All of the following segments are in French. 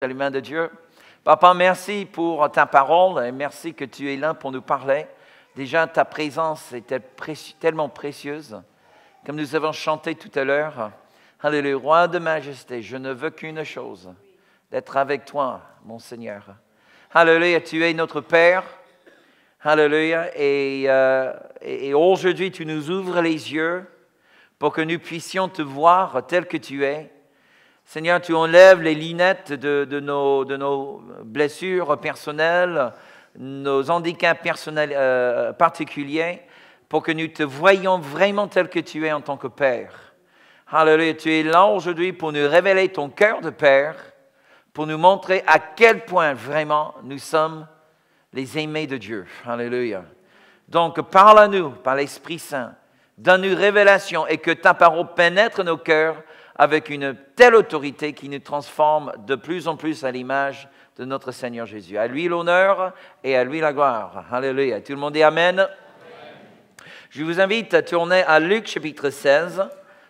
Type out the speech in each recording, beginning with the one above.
de la main de Dieu. Papa, merci pour ta parole et merci que tu es là pour nous parler. Déjà, ta présence était tellement précieuse. Comme nous avons chanté tout à l'heure, Alléluia, roi de majesté, je ne veux qu'une chose, d'être avec toi, mon Seigneur. Alléluia, tu es notre Père. Alléluia, et aujourd'hui, tu nous ouvres les yeux pour que nous puissions te voir tel que tu es. Seigneur, tu enlèves les lunettes de nos blessures personnelles, nos handicaps personnels, particuliers, pour que nous te voyions vraiment tel que tu es en tant que Père. Alléluia, tu es là aujourd'hui pour nous révéler ton cœur de Père, pour nous montrer à quel point vraiment nous sommes les aimés de Dieu. Alléluia. Donc, parle à nous par l'Esprit Saint, donne-nous révélation et que ta parole pénètre nos cœurs avec une telle autorité qui nous transforme de plus en plus à l'image de notre Seigneur Jésus. À lui l'honneur et à lui la gloire. Alléluia. Tout le monde dit Amen. Amen. Je vous invite à tourner à Luc chapitre 16.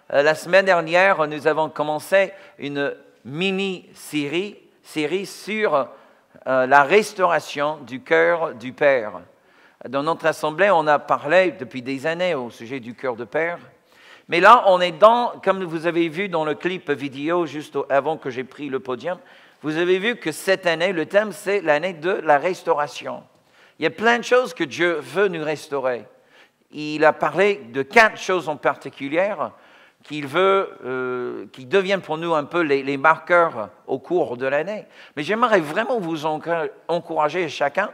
La semaine dernière, nous avons commencé une mini-série sur la restauration du cœur du Père. Dans notre assemblée, on a parlé depuis des années au sujet du cœur du Père. Mais là, on est comme vous avez vu dans le clip vidéo, juste avant que j'ai pris le podium, vous avez vu que cette année, le thème, c'est l'année de la restauration. Il y a plein de choses que Dieu veut nous restaurer. Il a parlé de 4 choses en particulier qu'il veut, qui deviennent pour nous un peu les marqueurs au cours de l'année. Mais j'aimerais vraiment vous encourager chacun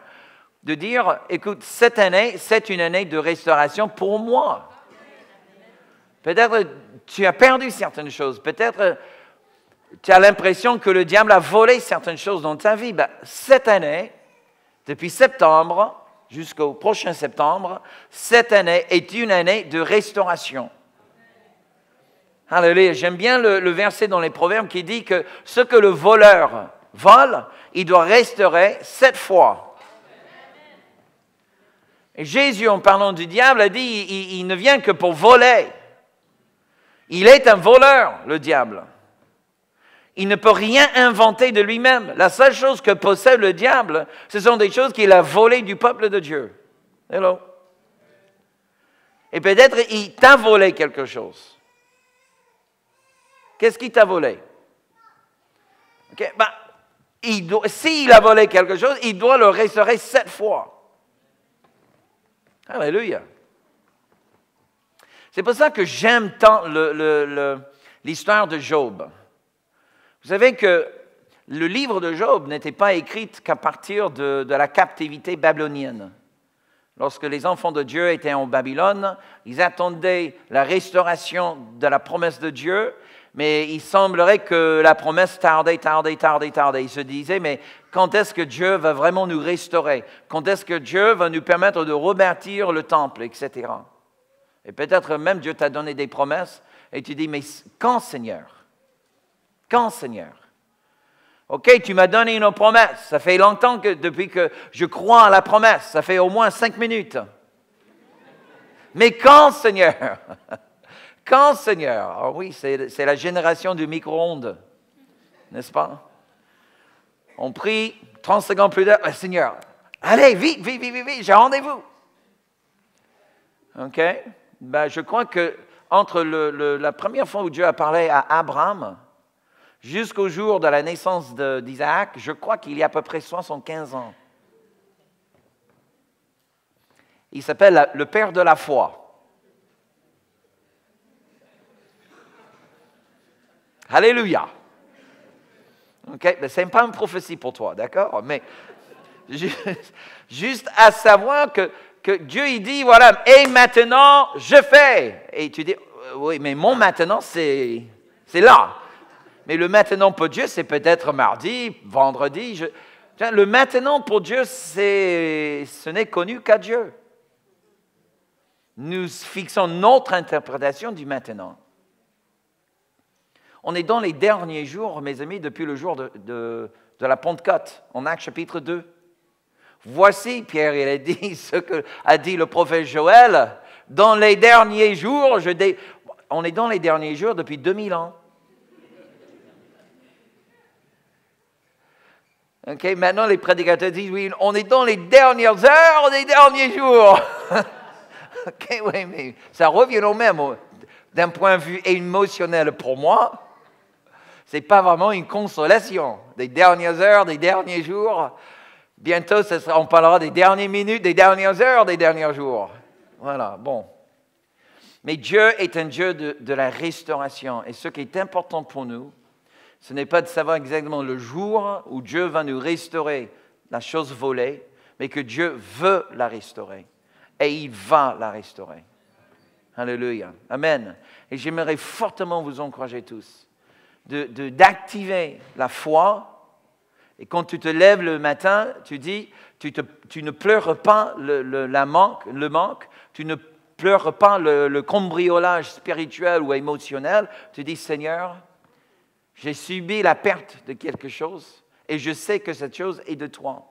de dire, écoute, cette année, c'est une année de restauration pour moi. Peut-être tu as perdu certaines choses. Peut-être tu as l'impression que le diable a volé certaines choses dans ta vie. Ben, cette année, depuis septembre jusqu'au prochain septembre, cette année est une année de restauration. Alléluia. J'aime bien le verset dans les Proverbes qui dit que ce que le voleur vole, il doit restaurer 7 fois. Et Jésus, en parlant du diable, a dit il ne vient que pour voler. Il est un voleur, le diable. Il ne peut rien inventer de lui-même. La seule chose que possède le diable, ce sont des choses qu'il a volées du peuple de Dieu. Hello. Et peut-être il t'a volé quelque chose. Qu'est-ce qu'il t'a volé? Okay. S'il a volé quelque chose, il doit le restaurer 7 fois. Alléluia. C'est pour ça que j'aime tant l'histoire de Job. Vous savez que le livre de Job n'était pas écrit qu'à partir de la captivité babylonienne. Lorsque les enfants de Dieu étaient en Babylone, ils attendaient la restauration de la promesse de Dieu, mais il semblerait que la promesse tardait. Ils se disaient, mais quand est-ce que Dieu va vraiment nous restaurer? Quand est-ce que Dieu va nous permettre de rebâtir le temple, etc. Et peut-être même Dieu t'a donné des promesses et tu dis, mais quand, Seigneur? Quand, Seigneur? OK, tu m'as donné une promesse. Ça fait longtemps depuis que je crois à la promesse. Ça fait au moins 5 minutes. Mais quand, Seigneur? Quand, Seigneur? Ah oui, c'est la génération du micro-ondes, n'est-ce pas? On prie, 30 secondes plus tard, Seigneur, allez, vite, j'ai rendez-vous. OK? Ben, je crois que entre la première fois où Dieu a parlé à Abraham jusqu'au jour de la naissance d'Isaac, je crois qu'il y a à peu près 75 ans. Il s'appelle le père de la foi. Alléluia. OK? Ben, ce n'est pas une prophétie pour toi, d'accord? Mais juste à savoir que Dieu, il dit, voilà, et maintenant, je fais. Et tu dis, oui, mais mon maintenant, c'est là. Mais le maintenant pour Dieu, c'est peut-être mardi, vendredi. Le maintenant pour Dieu, ce n'est connu qu'à Dieu. Nous fixons notre interprétation du maintenant. On est dans les derniers jours, mes amis, depuis le jour de la Pentecôte, en Actes chapitre 2. Voici, Pierre, il a dit ce qu'a dit le prophète Joël, dans les derniers jours, on est dans les derniers jours depuis 2000 ans. Okay? Maintenant, les prédicateurs disent, oui, on est dans les dernières heures des derniers jours. Okay, oui, mais ça revient au même. D'un point de vue émotionnel pour moi, ce n'est pas vraiment une consolation. Des dernières heures, des derniers jours. Bientôt, on parlera des dernières minutes, des dernières heures, des derniers jours. Voilà, bon. Mais Dieu est un Dieu de la restauration. Et ce qui est important pour nous, ce n'est pas de savoir exactement le jour où Dieu va nous restaurer la chose volée, mais que Dieu veut la restaurer. Et il va la restaurer. Alléluia. Amen. Et j'aimerais fortement vous encourager tous d'activer la foi. Et quand tu te lèves le matin, tu dis, tu ne pleures pas le manque, tu ne pleures pas le cambriolage spirituel ou émotionnel. Tu dis, Seigneur, j'ai subi la perte de quelque chose et je sais que cette chose est de toi.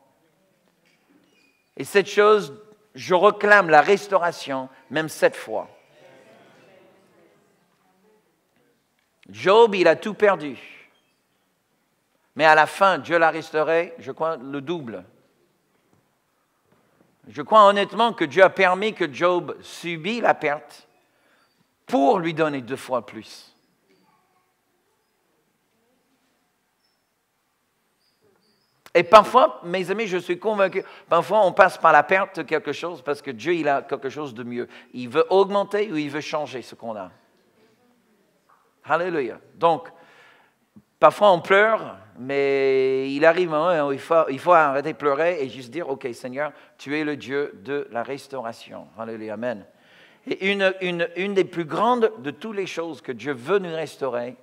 Et cette chose, je réclame la restauration, même cette fois. Job, il a tout perdu. Mais à la fin, Dieu l'a restauré, je crois, le double. Je crois honnêtement que Dieu a permis que Job subisse la perte pour lui donner 2 fois plus. Et parfois, mes amis, je suis convaincu, parfois on passe par la perte de quelque chose parce que Dieu, il a quelque chose de mieux. Il veut augmenter ou il veut changer ce qu'on a. Alléluia. Donc, parfois on pleure, mais il arrive un moment où il faut arrêter de pleurer et juste dire, OK, Seigneur, tu es le Dieu de la restauration. Alléluia. Amen. Et une des plus grandes de toutes les choses que Dieu veut nous restaurer,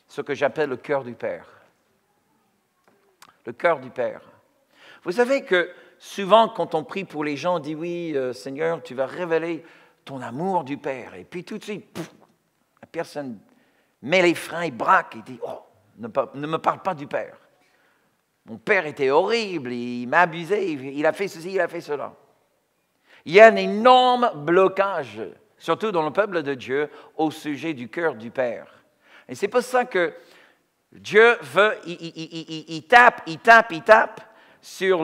ce que j'appelle le cœur du Père. Le cœur du Père. Vous savez que souvent, quand on prie pour les gens, on dit, oui, Seigneur, tu vas révéler ton amour du Père. Et puis tout de suite, pouf, la personne met les freins, il braque, il dit, oh, ne me parle pas du Père. Mon Père était horrible, il m'a abusé, il a fait ceci, il a fait cela. Il y a un énorme blocage, surtout dans le peuple de Dieu, au sujet du cœur du Père. Et c'est pour ça que Dieu veut, il tape sur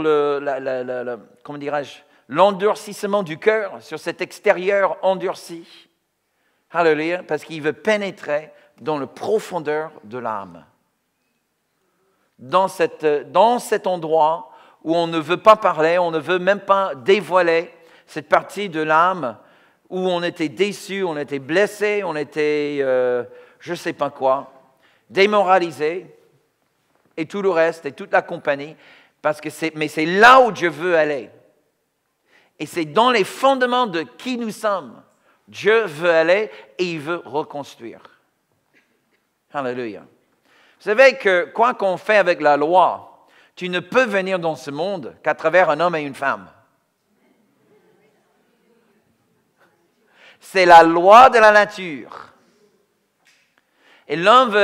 comment dirais-je, l'endurcissement du cœur, sur cet extérieur endurci. Alléluia, parce qu'il veut pénétrer dans la profondeur de l'âme. Dans cet endroit où on ne veut pas parler, on ne veut même pas dévoiler cette partie de l'âme où on était déçu, on était blessé, on était je ne sais pas quoi, démoralisé, et tout le reste, et toute la compagnie, mais c'est là où Dieu veut aller. Et c'est dans les fondements de qui nous sommes. Dieu veut aller et il veut reconstruire. Alléluia. Vous savez que quoi qu'on fait avec la loi, tu ne peux venir dans ce monde qu'à travers un homme et une femme. C'est la loi de la nature. Et l'homme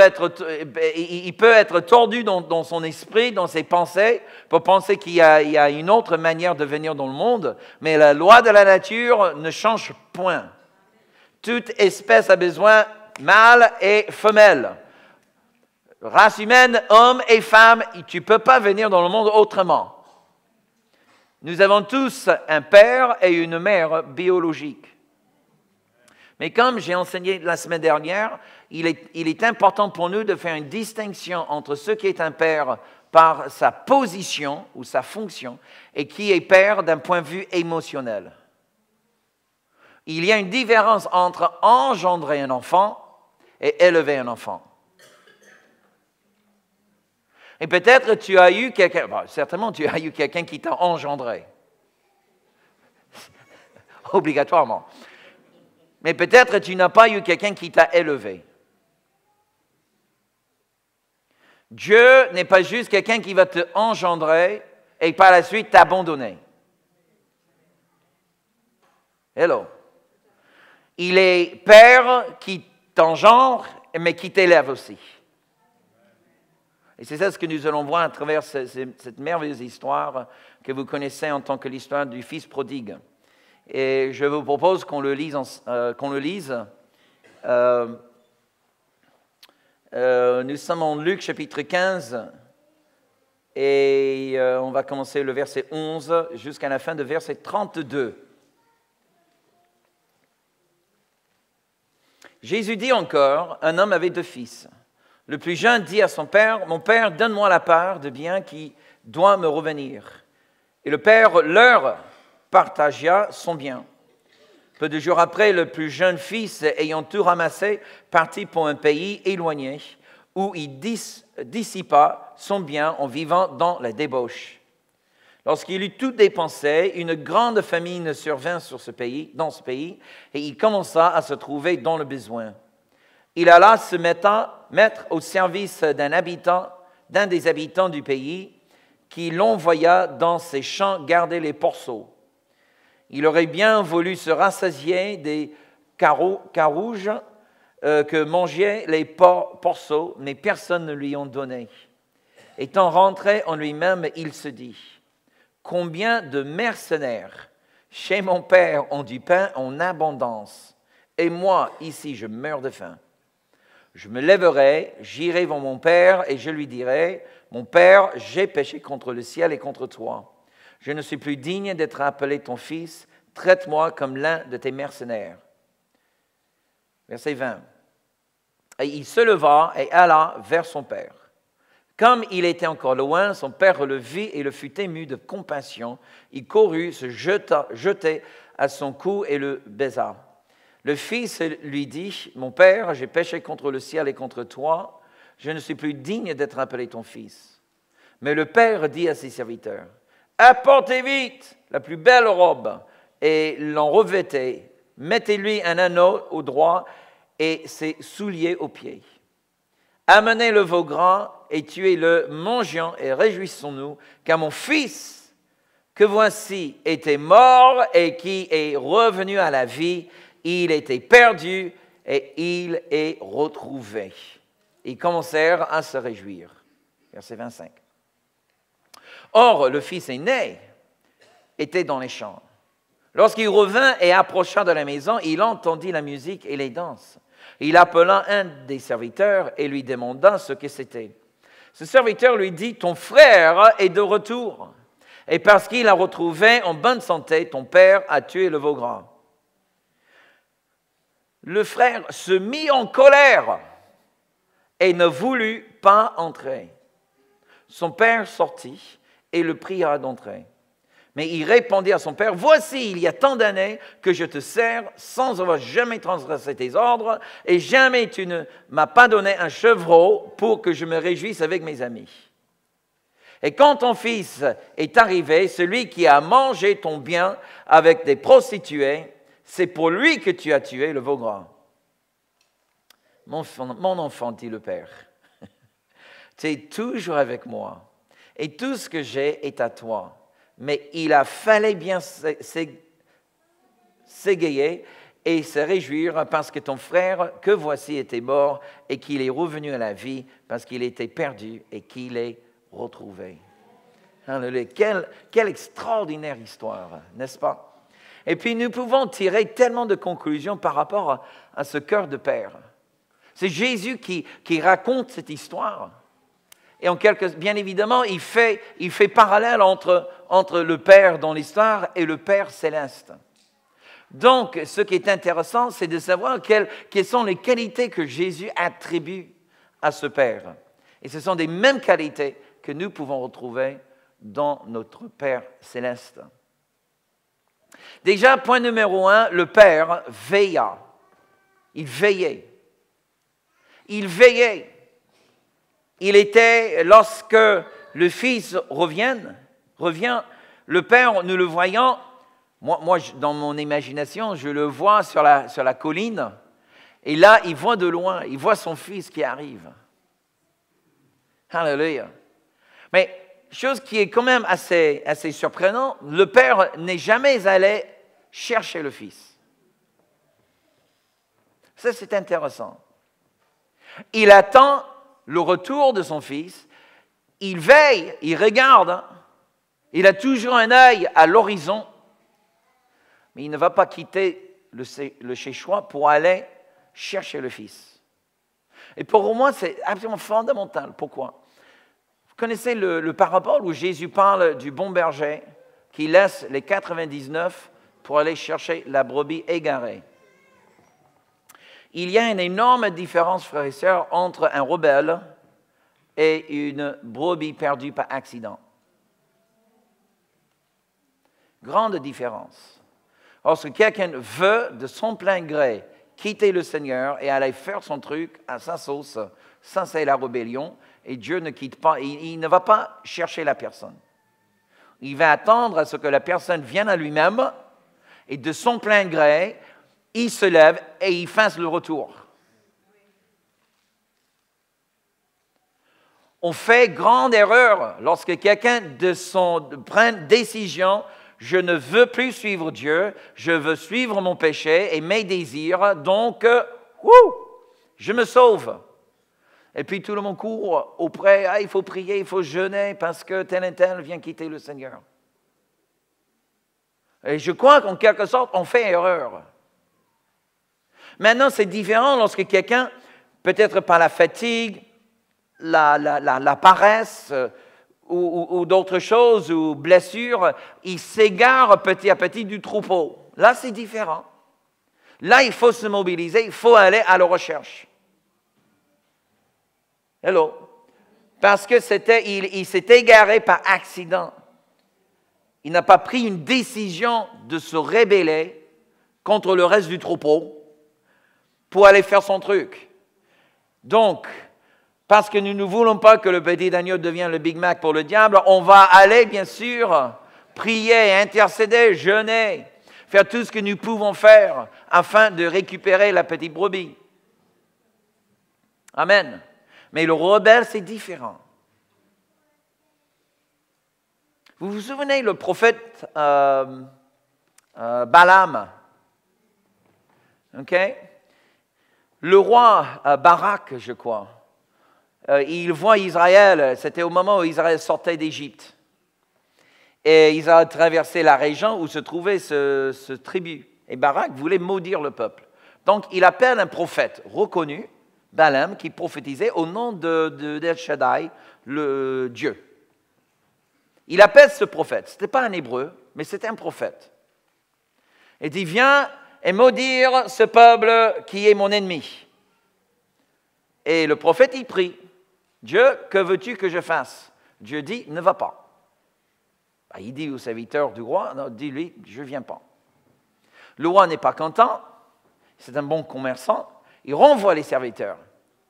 il peut être tordu dans son esprit, dans ses pensées, pour penser qu'il y a une autre manière de venir dans le monde, mais la loi de la nature ne change point. Toute espèce a besoin mâle et femelle. Race humaine, homme et femme, tu ne peux pas venir dans le monde autrement. Nous avons tous un père et une mère biologiques. Mais comme j'ai enseigné la semaine dernière, il est important pour nous de faire une distinction entre ce qui est un père par sa position ou sa fonction et qui est père d'un point de vue émotionnel. Il y a une différence entre engendrer un enfant et élever un enfant. Et peut-être tu as eu quelqu'un, certainement tu as eu quelqu'un qui t'a engendré. Obligatoirement. Mais peut-être tu n'as pas eu quelqu'un qui t'a élevé. Dieu n'est pas juste quelqu'un qui va te engendrer et par la suite t'abandonner. Hello. Il est Père qui t'engendre, mais qui t'élève aussi. Et c'est ça ce que nous allons voir à travers cette merveilleuse histoire que vous connaissez en tant que l'histoire du Fils prodigue. Et je vous propose qu'on le lise. Nous sommes en Luc chapitre 15 et et on va commencer le verset 11 jusqu'à la fin de verset 32. Jésus dit encore, un homme avait 2 fils. Le plus jeune dit à son père, « Mon père, donne-moi la part de bien qui doit me revenir. » Et le père leur partagea son bien. Peu de jours après, le plus jeune fils, ayant tout ramassé, partit pour un pays éloigné, où il dissipa son bien en vivant dans la débauche. Lorsqu'il eut tout dépensé, une grande famine survint dans ce pays, et il commença à se trouver dans le besoin. Il alla se mettre au service d'un des habitants du pays, qui l'envoya dans ses champs garder les porceaux. Il aurait bien voulu se rassasier des carouges que mangeaient les porceaux, mais personne ne lui en donnait. Étant rentré en lui-même, il se dit, « Combien de mercenaires chez mon père ont du pain en abondance, et moi, ici, je meurs de faim. Je me lèverai, j'irai vers mon père, et je lui dirai, « Mon père, j'ai péché contre le ciel et contre toi. Je ne suis plus digne d'être appelé ton fils. Traite-moi comme l'un de tes mercenaires. » Verset 20. Et il se leva et alla vers son père. Comme il était encore loin, son père le vit et le fut ému de compassion. Il courut, se jetait à son cou et le baisa. Le fils lui dit, « Mon père, j'ai péché contre le ciel et contre toi. Je ne suis plus digne d'être appelé ton fils. » Mais le père dit à ses serviteurs, « Apportez vite la plus belle robe et l'en revêtez. Mettez-lui un anneau au doigt et ses souliers aux pieds. Amenez le veau gras et tuez-le, mangeons et réjouissons-nous, car mon fils, que voici, était mort et qui est revenu à la vie, il était perdu et il est retrouvé. » Ils commencèrent à se réjouir. Verset 25. Or, le fils aîné était dans les champs. Lorsqu'il revint et approcha de la maison, il entendit la musique et les danses. Il appela un des serviteurs et lui demanda ce que c'était. Ce serviteur lui dit, « Ton frère est de retour, et parce qu'il l'a retrouvé en bonne santé, ton père a tué le veau gras. » Le frère se mit en colère et ne voulut pas entrer. Son père sortit et le pria d'entrer. Mais il répondit à son père, « Voici, il y a tant d'années que je te sers sans avoir jamais transgressé tes ordres, et jamais tu ne m'as pas donné un chevreau pour que je me réjouisse avec mes amis. Et quand ton fils est arrivé, celui qui a mangé ton bien avec des prostituées, c'est pour lui que tu as tué le veau gras. » « Mon enfant, dit le père, tu es toujours avec moi, et tout ce que j'ai est à toi. Mais il a fallu bien s'égayer et se réjouir parce que ton frère, que voici, était mort et qu'il est revenu à la vie parce qu'il était perdu et qu'il est retrouvé. » Alléluia. Quelle extraordinaire histoire, n'est-ce pas? Et puis nous pouvons tirer tellement de conclusions par rapport à ce cœur de père. C'est Jésus qui raconte cette histoire. Et bien évidemment, il fait parallèle entre le Père dans l'histoire et le Père céleste. Donc, ce qui est intéressant, c'est de savoir quelles sont les qualités que Jésus attribue à ce Père. Et ce sont des mêmes qualités que nous pouvons retrouver dans notre Père céleste. Déjà, point numéro 1, le Père veilla. Il veillait. Il veillait. Il était, lorsque le Fils revient, le Père, nous le voyons, moi dans mon imagination, je le vois sur la colline, et là, il voit de loin, il voit son Fils qui arrive. Alléluia. Mais, chose qui est quand même assez surprenante, le Père n'est jamais allé chercher le Fils. Ça, c'est intéressant. Il attend le retour de son Fils, il veille, il regarde, il a toujours un œil à l'horizon, mais il ne va pas quitter le chez-soi pour aller chercher le Fils. Et pour moi, c'est absolument fondamental. Pourquoi? connaissez le parabole où Jésus parle du bon berger qui laisse les 99 pour aller chercher la brebis égarée. Il y a une énorme différence, frères et sœurs, entre un rebelle et une brebis perdue par accident. Grande différence. Lorsque quelqu'un veut, de son plein gré, quitter le Seigneur et aller faire son truc à sa sauce, ça c'est la rébellion, et Dieu ne quitte pas, il ne va pas chercher la personne. Il va attendre à ce que la personne vienne à lui-même, et de son plein gré, il se lève et il fasse le retour. On fait grande erreur lorsque quelqu'un prend une décision, je ne veux plus suivre Dieu, je veux suivre mon péché et mes désirs, donc, je me sauve. Et puis tout le monde court auprès, il faut prier, il faut jeûner parce que tel et tel vient quitter le Seigneur. Et je crois qu'en quelque sorte, on fait erreur. Maintenant, c'est différent lorsque quelqu'un, peut-être par la fatigue, la paresse ou d'autres choses, ou blessures, il s'égare petit à petit du troupeau. Là, c'est différent. Là, il faut se mobiliser, il faut aller à la recherche. Hello? Parce que il s'est égaré par accident. Il n'a pas pris une décision de se rebeller contre le reste du troupeau pour aller faire son truc. Donc, parce que nous ne voulons pas que le petit agneau devienne le Big Mac pour le diable, on va aller, bien sûr, prier, intercéder, jeûner, faire tout ce que nous pouvons faire afin de récupérer la petite brebis. Amen. Mais le rebelle, c'est différent. Vous vous souvenez, le prophète Balaam, ok? Le roi Barak, je crois, il voit Israël, c'était au moment où Israël sortait d'Égypte. Et ils ont traversé la région où se trouvait ce tribu. Et Barak voulait maudire le peuple. Donc, il appelle un prophète reconnu, Balaam, qui prophétisait au nom d'El Shaddai, le Dieu. Il appelle ce prophète. Ce n'était pas un hébreu, mais c'était un prophète. Il dit, viens et maudire ce peuple qui est mon ennemi. Et le prophète, il prie. Dieu, que veux-tu que je fasse? Dieu dit, ne va pas. Il dit au serviteur du roi, non, dis-lui, je ne viens pas. Le roi n'est pas content, c'est un bon commerçant, il renvoie les serviteurs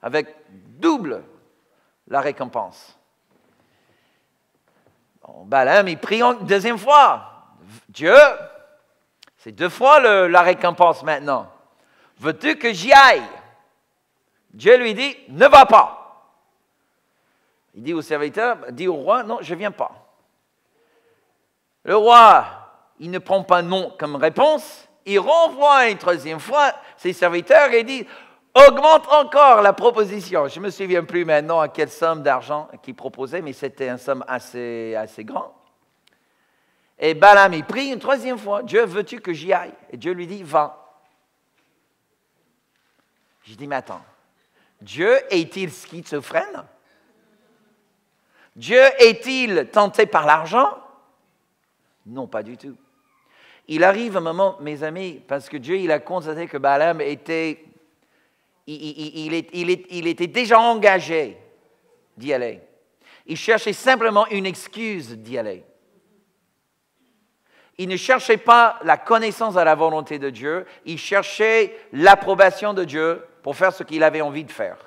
avec double la récompense. Bon, Balaam, il prie une deuxième fois. Dieu, c'est 2 fois la récompense maintenant. Veux-tu que j'y aille? Dieu lui dit, ne va pas. Il dit au serviteur, dit au roi, non, je ne viens pas. Le roi, il ne prend pas non comme réponse, il renvoie une 3e fois ses serviteurs et dit, augmente encore la proposition. Je ne me souviens plus maintenant à quelle somme d'argent qu'il proposait, mais c'était une somme assez grand. Et Balaam, il prie une 3e fois, Dieu, veux-tu que j'y aille? Et Dieu lui dit, va. Je dis, mais attends, Dieu est-il schizophrène? Dieu est-il tenté par l'argent? Non, pas du tout. Il arrive un moment, mes amis, parce que Dieu, il a constaté que Balaam était, il était déjà engagé d'y aller. Il cherchait simplement une excuse d'y aller. Il ne cherchait pas la connaissance de la volonté de Dieu, il cherchait l'approbation de Dieu pour faire ce qu'il avait envie de faire.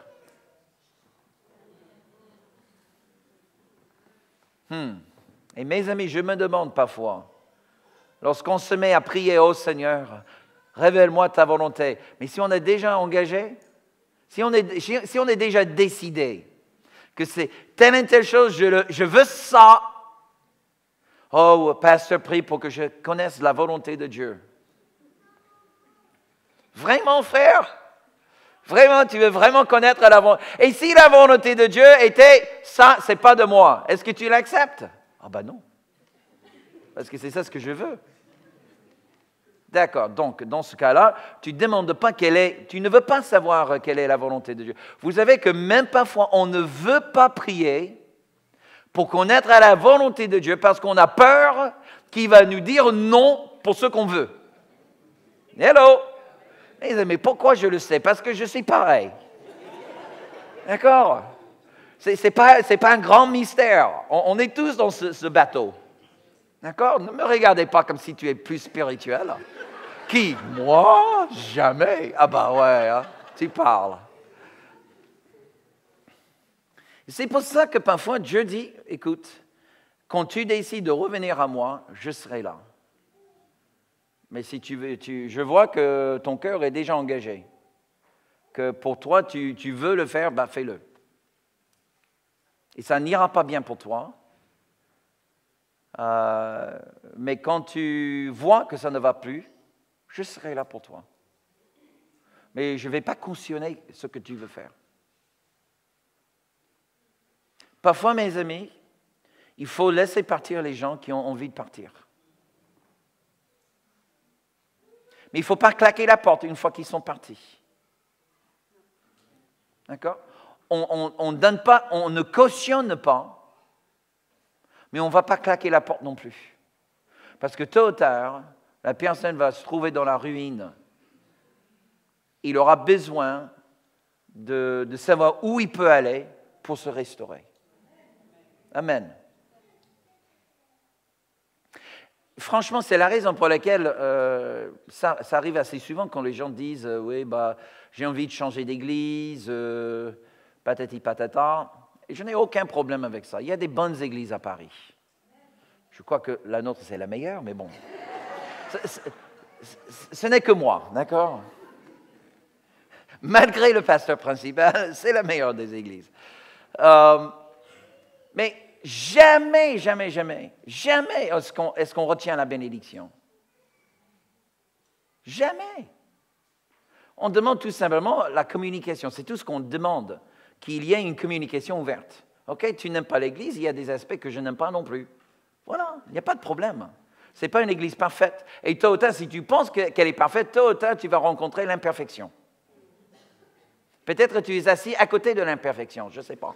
Et mes amis, je me demande parfois, lorsqu'on se met à prier au Seigneur, révèle-moi ta volonté. Mais si on est déjà engagé, si on est déjà décidé que c'est telle et telle chose, je veux ça. Oh, pasteur, prie pour que je connaisse la volonté de Dieu. Vraiment, frère? Vraiment, tu veux vraiment connaître la volonté? Et si la volonté de Dieu était, ça, c'est pas de moi, est-ce que tu l'acceptes? Ah ben non. Parce que c'est ça ce que je veux. D'accord, donc dans ce cas-là, tu ne demandes pas tu ne veux pas savoir quelle est la volonté de Dieu. Vous savez que même parfois, on ne veut pas prier pour connaître la volonté de Dieu parce qu'on a peur qu'il va nous dire non pour ce qu'on veut. Hello! Mais pourquoi je le sais? Parce que je suis pareil. D'accord? C'est pas un grand mystère. On est tous dans ce bateau. D'accord? Ne me regardez pas comme si tu es plus spirituel. Qui? Moi? Jamais. Ah bah ouais, hein? Tu parles. C'est pour ça que parfois Dieu dit, écoute, quand tu décides de revenir à moi, je serai là. Mais si tu veux, je vois que ton cœur est déjà engagé. Que pour toi, tu veux le faire, ben fais-le. Et ça n'ira pas bien pour toi. Mais quand tu vois que ça ne va plus, je serai là pour toi. Mais je ne vais pas cautionner ce que tu veux faire. Parfois, mes amis, il faut laisser partir les gens qui ont envie de partir. Mais il ne faut pas claquer la porte une fois qu'ils sont partis. D'accord? On donne pas, on ne cautionne pas, mais on ne va pas claquer la porte non plus. Parce que tôt ou tard, la personne va se trouver dans la ruine. Il aura besoin de savoir où il peut aller pour se restaurer. Amen. Franchement, c'est la raison pour laquelle ça arrive assez souvent quand les gens disent oui, bah, j'ai envie de changer d'église, patati patata. Et je n'ai aucun problème avec ça. Il y a des bonnes églises à Paris. Je crois que la nôtre, c'est la meilleure, mais bon. Ce n'est que moi, d'accord? Malgré le pasteur principal, c'est la meilleure des églises. Mais jamais est-ce qu'on retient la bénédiction. Jamais. On demande tout simplement la communication. C'est tout ce qu'on demande, qu'il y ait une communication ouverte. OK, tu n'aimes pas l'Église, il y a des aspects que je n'aime pas non plus. Voilà, il n'y a pas de problème. Ce n'est pas une Église parfaite. Et tôt ou tard, si tu penses qu'elle est parfaite, tôt ou tard, tu vas rencontrer l'imperfection. Peut-être que tu es assis à côté de l'imperfection, je ne sais pas.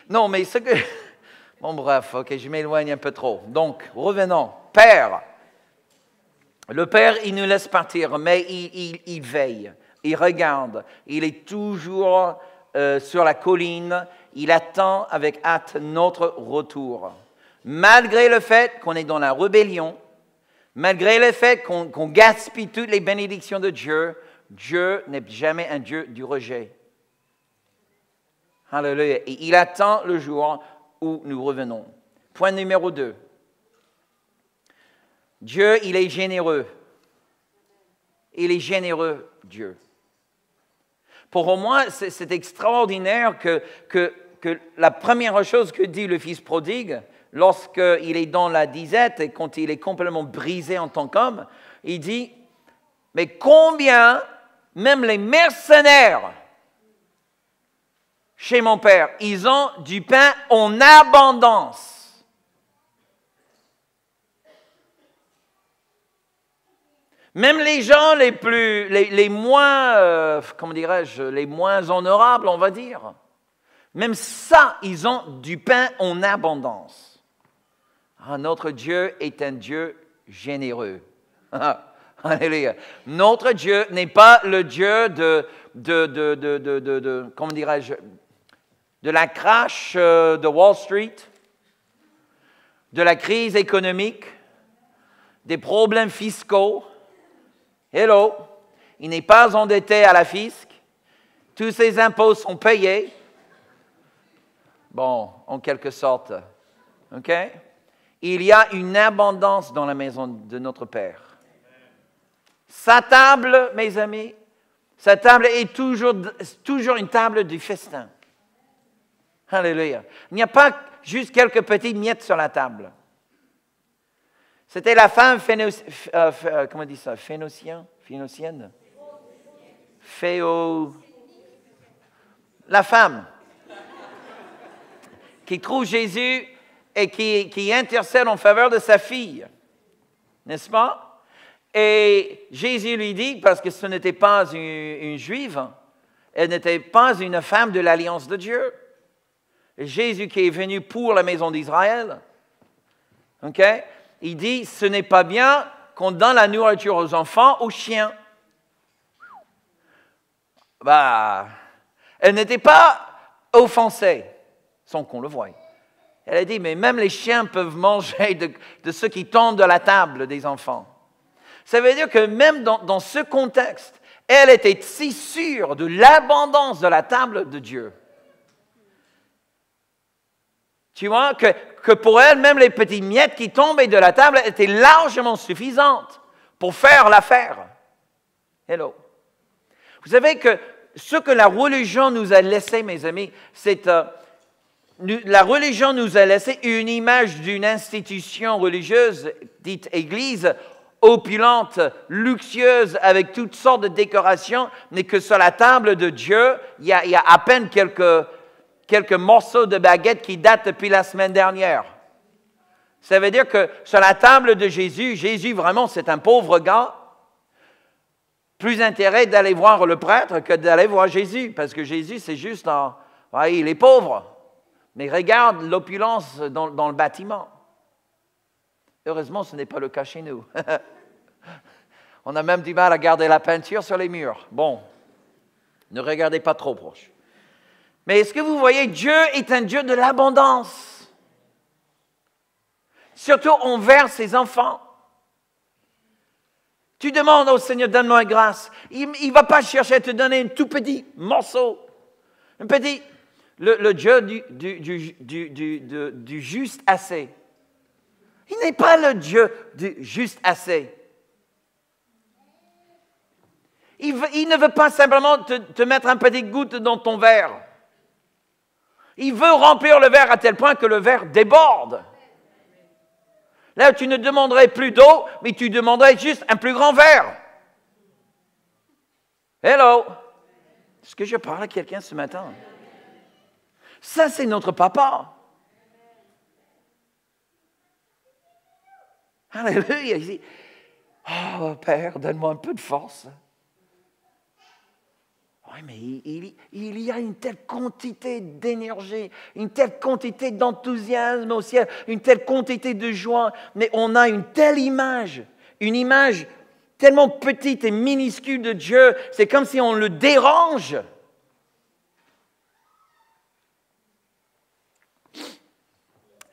Non, mais ce que... Bon, bref, ok, je m'éloigne un peu trop. Donc, revenons. Père. Le Père, il nous laisse partir, mais il veille, il regarde. Il est toujours sur la colline. Il attend avec hâte notre retour. Malgré le fait qu'on est dans la rébellion, malgré le fait qu'on gaspille toutes les bénédictions de Dieu, Dieu n'est jamais un Dieu du rejet. Alléluia. Et il attend le jour où nous revenons. Point numéro 2. Dieu, il est généreux. Il est généreux, Dieu. Pour moi, c'est extraordinaire que la première chose que dit le fils prodigue, lorsqu'il est dans la disette et quand il est complètement brisé en tant qu'homme, il dit, mais combien, même les mercenaires, chez mon père, ils ont du pain en abondance. Même les gens les moins, comment dirais-je, les moins honorables, on va dire, même ça, ils ont du pain en abondance. Ah, notre Dieu est un Dieu généreux. Alléluia. Notre Dieu n'est pas le Dieu comment dirais-je, de la crash de Wall Street, de la crise économique, des problèmes fiscaux. Hello, il n'est pas endetté à la fisc. Tous ses impôts sont payés. Bon, en quelque sorte. OK? Il y a une abondance dans la maison de notre Père. Sa table, mes amis, sa table est toujours une table du festin. Alléluia. Il n'y a pas juste quelques petites miettes sur la table. C'était la femme comment on dit ça? Phénicienne? La femme qui trouve Jésus et qui intercède en faveur de sa fille. N'est-ce pas? Et Jésus lui dit, parce que ce n'était pas une juive, elle n'était pas une femme de l'alliance de Dieu. Jésus qui est venu pour la maison d'Israël, okay? Il dit, ce n'est pas bien qu'on donne la nourriture aux enfants, aux chiens. Elle n'était pas offensée, sans qu'on le voie. Elle a dit, mais même les chiens peuvent manger de ceux qui tombent de la table des enfants. Ça veut dire que même dans ce contexte, elle était si sûre de l'abondance de la table de Dieu. Tu vois, que pour elle, même les petites miettes qui tombaient de la table étaient largement suffisantes pour faire l'affaire. Hello. Vous savez que ce que la religion nous a laissé, mes amis, c'est... la religion nous a laissé une image d'une institution religieuse, dite Église, opulente, luxueuse, avec toutes sortes de décorations, mais que sur la table de Dieu, il y a à peine quelques morceaux de baguettes qui datent depuis la semaine dernière. Ça veut dire que sur la table de Jésus, Jésus vraiment c'est un pauvre gars, plus intérêt d'aller voir le prêtre que d'aller voir Jésus, parce que Jésus c'est juste, il est pauvre. Mais regarde l'opulence dans le bâtiment. Heureusement, ce n'est pas le cas chez nous. On a même du mal à garder la peinture sur les murs. Bon, ne regardez pas trop proche. Mais est-ce que vous voyez, Dieu est un Dieu de l'abondance. Surtout envers ses enfants. Tu demandes au Seigneur, donne-moi grâce. Il ne va pas chercher à te donner un tout petit morceau. Un petit... Le Dieu du juste assez. Il n'est pas le Dieu du juste assez. Il ne veut pas simplement te mettre un petit goutte dans ton verre. Il veut remplir le verre à tel point que le verre déborde. Là, tu ne demanderais plus d'eau, mais tu demanderais juste un plus grand verre. Hello! Est-ce que je parle à quelqu'un ce matin? Ça, c'est notre papa. Alléluia. Il dit, oh, Père, donne-moi un peu de force. Oui, mais il y a une telle quantité d'énergie, une telle quantité d'enthousiasme au ciel, une telle quantité de joie, mais on a une telle image, une image tellement petite et minuscule de Dieu, c'est comme si on le dérange.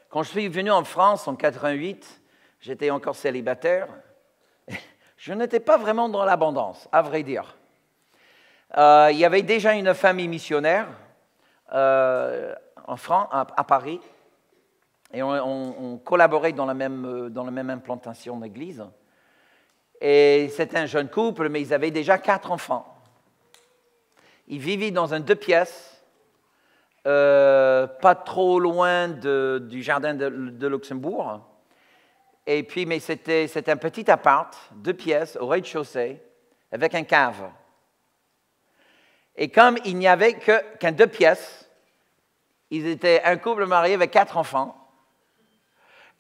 Quand je suis venu en France en 88, j'étais encore célibataire. Je n'étais pas vraiment dans l'abondance, à vrai dire. Il y avait déjà une famille missionnaire en France, à Paris, et on collaborait dans la même implantation d'église. Et c'était un jeune couple, mais ils avaient déjà 4 enfants. Ils vivaient dans un 2 pièces. Pas trop loin du jardin de Luxembourg. Et puis, mais c'était un petit appart, 2 pièces, au rez-de-chaussée, avec un cave. Et comme il n'y avait qu'un 2 pièces, ils étaient un couple marié avec 4 enfants.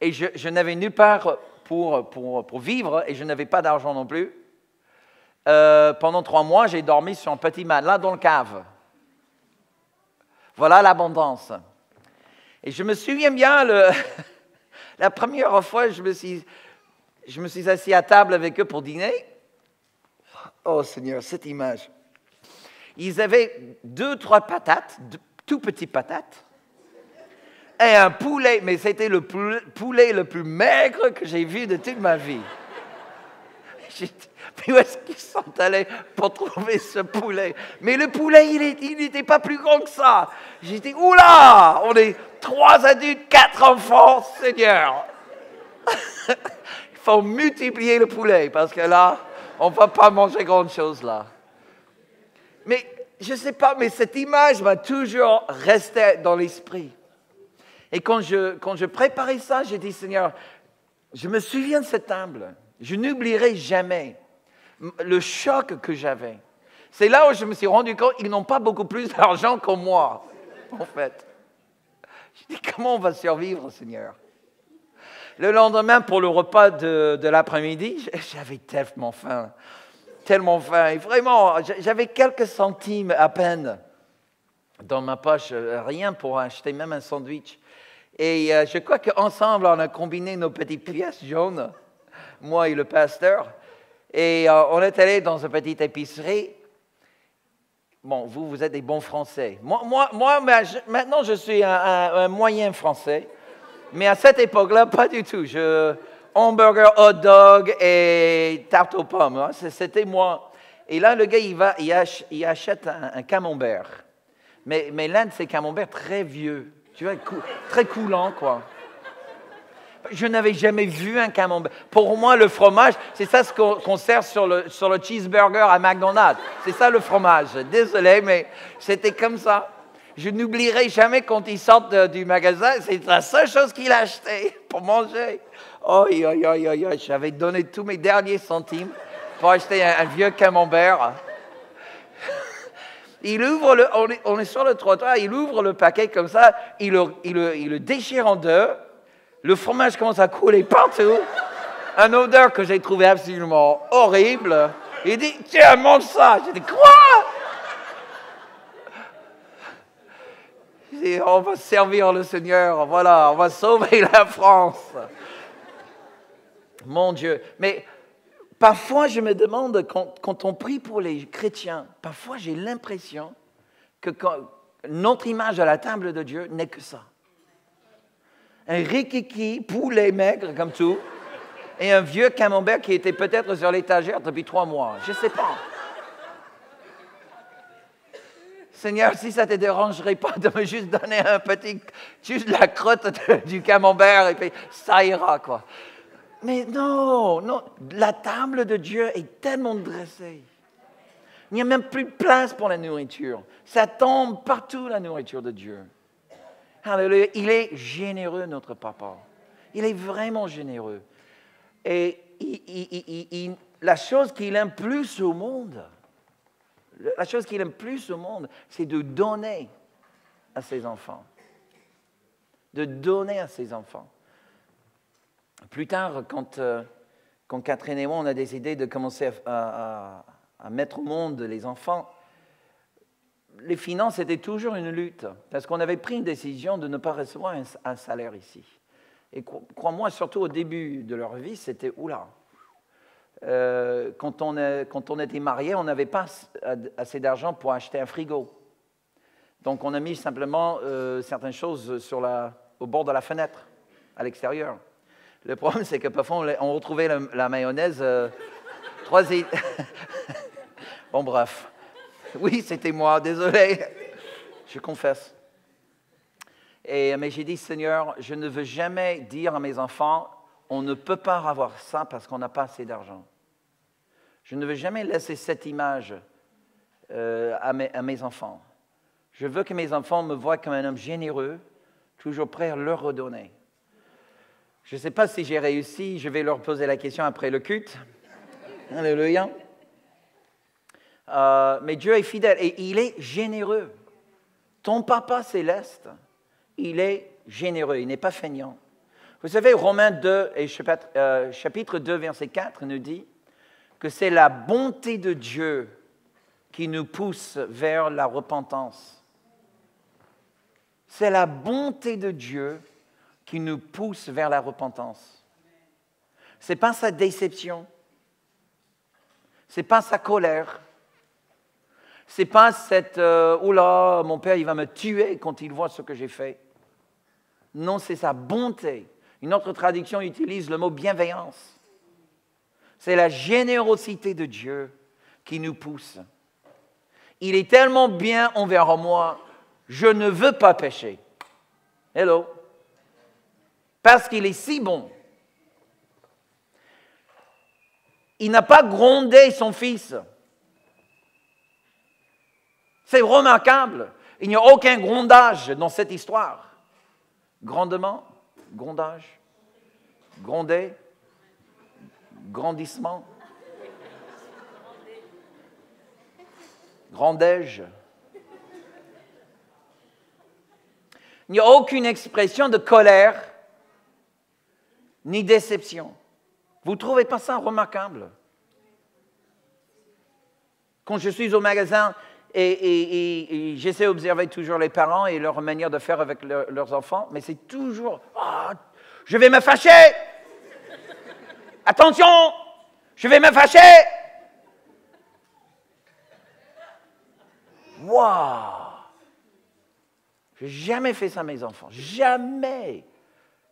Et je n'avais nulle part pour vivre, et je n'avais pas d'argent non plus. Pendant 3 mois, j'ai dormi sur un petit matelas dans le cave. Voilà l'abondance. Et je me souviens bien, la première fois, je me suis assis à table avec eux pour dîner. Oh Seigneur, cette image. Ils avaient 2-3 patates, tout petites patates, et un poulet, mais c'était le poulet le plus maigre que j'ai vu de toute ma vie. Puis où est-ce qu'ils sont allés pour trouver ce poulet? Mais le poulet, il n'était pas plus grand que ça. J'ai dit, oula, on est 3 adultes, 4 enfants, Seigneur. Il faut multiplier le poulet, parce que là, on ne va pas manger grand-chose là. Mais je ne sais pas, mais cette image m'a toujours resté dans l'esprit. Et quand je préparais ça, j'ai dit, Seigneur, je me souviens de cette table. Je n'oublierai jamais le choc que j'avais. C'est là où je me suis rendu compte qu'ils n'ont pas beaucoup plus d'argent que moi, en fait. Je dis, comment on va survivre, Seigneur? Le lendemain, pour le repas de l'après-midi, j'avais tellement faim. Tellement faim. Et vraiment, j'avais quelques centimes à peine dans ma poche, rien pour acheter même un sandwich. Et je crois qu'ensemble, on a combiné nos petites pièces jaunes, moi et le pasteur. Et on est allé dans une petite épicerie. Bon, vous êtes des bons Français. Moi maintenant, je suis un moyen Français. Mais à cette époque-là, pas du tout. Hamburger, hot dog et tarte aux pommes. Hein, c'était moi. Et là, le gars, il achète un camembert. Mais l'un de ces camemberts très vieux. Tu vois, très coulant, quoi. Je n'avais jamais vu un camembert. Pour moi, le fromage, c'est ça ce qu'on sert sur le cheeseburger à McDonald's. C'est ça le fromage. Désolé, mais c'était comme ça. Je n'oublierai jamais quand il sort du magasin, c'est la seule chose qu'il a acheté pour manger. Oh, j'avais donné tous mes derniers centimes pour acheter un vieux camembert. Il ouvre on est sur le trottoir, il ouvre le paquet comme ça, il le déchire en deux, le fromage commence à couler partout, une odeur que j'ai trouvée absolument horrible. Il dit, tiens, mange ça. J'ai dit, quoi? J'ai dit, on va servir le Seigneur, voilà, on va sauver la France. Mon Dieu. Mais parfois, je me demande, quand on prie pour les chrétiens, parfois j'ai l'impression que notre image à la table de Dieu n'est que ça. Un rikiki, poulet maigre comme tout, et un vieux camembert qui était peut-être sur l'étagère depuis 3 mois. Je ne sais pas. Seigneur, si ça ne te dérangerait pas de me juste donner juste la crotte du camembert, et puis ça ira, quoi. Mais non, la table de Dieu est tellement dressée. Il n'y a même plus de place pour la nourriture. Ça tombe partout, la nourriture de Dieu. Alléluia. Il est généreux, notre papa. Il est vraiment généreux. Et la chose qu'il aime plus au monde, c'est de donner à ses enfants. De donner à ses enfants. Plus tard, quand Catherine et moi, on a décidé de commencer à mettre au monde les enfants, les finances étaient toujours une lutte, parce qu'on avait pris une décision de ne pas recevoir un salaire ici. Et crois-moi, surtout au début de leur vie, c'était oula. Quand on était mariés, on n'avait pas assez d'argent pour acheter un frigo. Donc on a mis simplement certaines choses au bord de la fenêtre, à l'extérieur. Le problème, c'est que parfois, on retrouvait la mayonnaise 3 Bon, bref. Oui, c'était moi, désolé. Je confesse. Mais j'ai dit, Seigneur, je ne veux jamais dire à mes enfants, on ne peut pas avoir ça parce qu'on n'a pas assez d'argent. Je ne veux jamais laisser cette image à mes enfants. Je veux que mes enfants me voient comme un homme généreux, toujours prêt à leur redonner. Je ne sais pas si j'ai réussi, je vais leur poser la question après le culte. Alléluia. Mais Dieu est fidèle et il est généreux. Ton papa céleste, il est généreux, il n'est pas feignant. Vous savez, Romains 2, chapitre 2, verset 4, nous dit que c'est la bonté de Dieu qui nous pousse vers la repentance. C'est la bonté de Dieu qui nous pousse vers la repentance. Ce n'est pas sa déception. Ce n'est pas sa colère. Ce n'est pas cette « Oula, mon père, il va me tuer quand il voit ce que j'ai fait ». Non, c'est sa bonté. Une autre traduction utilise le mot « bienveillance ». C'est la générosité de Dieu qui nous pousse. Il est tellement bien envers moi, je ne veux pas pécher. Hello. Parce qu'il est si bon. Il n'a pas grondé son fils. C'est remarquable. Il n'y a aucun grondage dans cette histoire. Grondement, grondage, gronder, grandissement, grandège. Il n'y a aucune expression de colère. ni déception. Vous ne trouvez pas ça remarquable? Quand je suis au magasin et j'essaie d'observer toujours les parents et leur manière de faire avec leurs enfants, mais c'est toujours « Ah, je vais me fâcher! Attention! Je vais me fâcher! » Waouh! Je n'ai jamais fait ça à mes enfants. Jamais!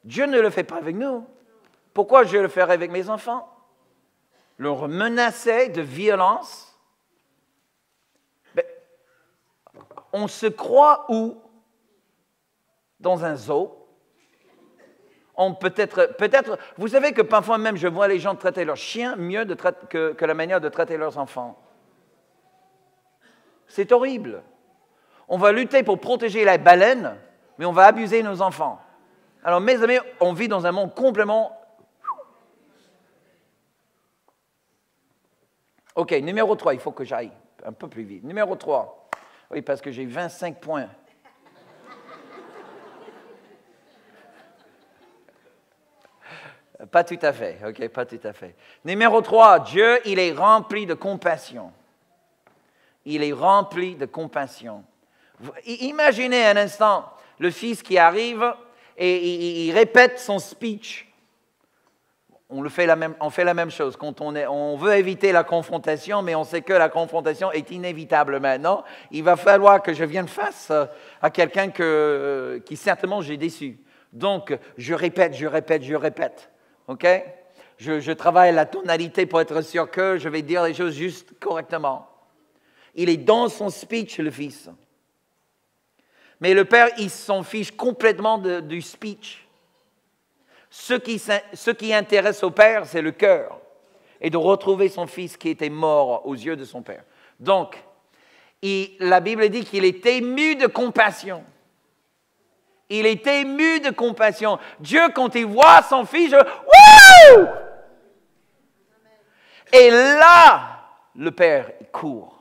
Dieu ne le fait pas avec nous. Pourquoi je le ferais avec mes enfants? Leur menacer de violence. On se croit où? Dans un zoo. On peut-être, vous savez que parfois même je vois les gens traiter leurs chiens mieux que la manière de traiter leurs enfants. C'est horrible. On va lutter pour protéger la baleine, mais on va abuser nos enfants. Alors mes amis, on vit dans un monde complètement... OK, numéro 3, il faut que j'aille un peu plus vite. Numéro 3. Oui, parce que j'ai 25 points. Pas tout à fait, OK, pas tout à fait. Numéro 3, Dieu, il est rempli de compassion. Il est rempli de compassion. Imaginez un instant le fils qui arrive et il répète son speech. On fait la même chose quand on veut éviter la confrontation, mais on sait que la confrontation est inévitable maintenant. Il va falloir que je vienne face à quelqu'un qui certainement j'ai déçu. Donc, je répète. OK? Je travaille la tonalité pour être sûr que je vais dire les choses juste correctement. Il est dans son speech, le fils. Mais le père, il s'en fiche complètement du speech. Ce qui intéresse au père, c'est le cœur. Et de retrouver son fils qui était mort aux yeux de son père. Donc, la Bible dit qu'il est ému de compassion. Il est ému de compassion. Dieu, quand il voit son fils, wouh! Et là, le père court.